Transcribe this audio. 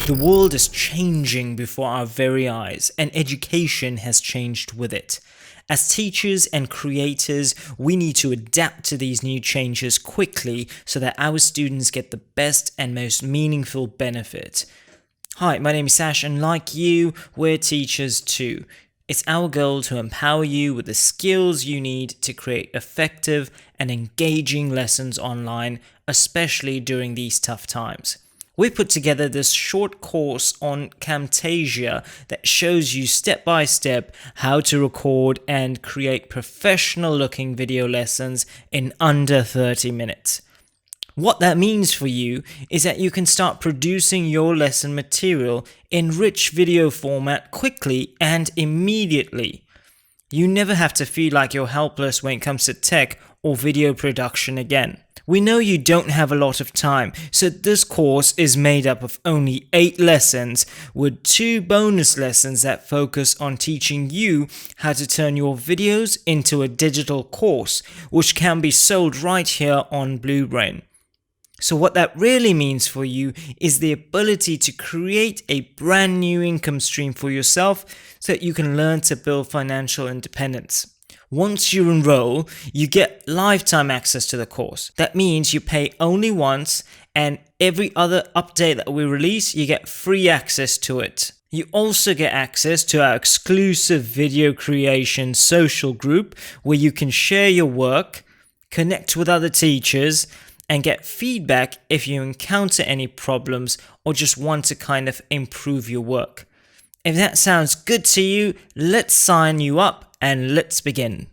The world is changing before our very eyes, and education has changed with it. As teachers and creators, we need to adapt to these new changes quickly so that our students get the best and most meaningful benefit. Hi, my name is Sash, and like you, we're teachers too. It's our goal to empower you with the skills you need to create effective and engaging lessons online, especially during these tough times. We put together this short course on Camtasia that shows you step by step how to record and create professional looking video lessons in under 30 minutes. What that means for you is that you can start producing your lesson material in rich video format quickly and immediately. You never have to feel like you're helpless when it comes to tech or video production again. We know you don't have a lot of time, so this course is made up of only 8 lessons with 2 bonus lessons that focus on teaching you how to turn your videos into a digital course, which can be sold right here on bluebrain. So what that really means for you is the ability to create a brand new income stream for yourself so that you can learn to build financial independence. Once you enroll, you get lifetime access to the course. That means you pay only once, and every other update that we release, you get free access to it. You also get access to our exclusive video creation social group where you can share your work, connect with other teachers, and get feedback if you encounter any problems or just want to kind of improve your work. If that sounds good to you, let's sign you up and let's begin.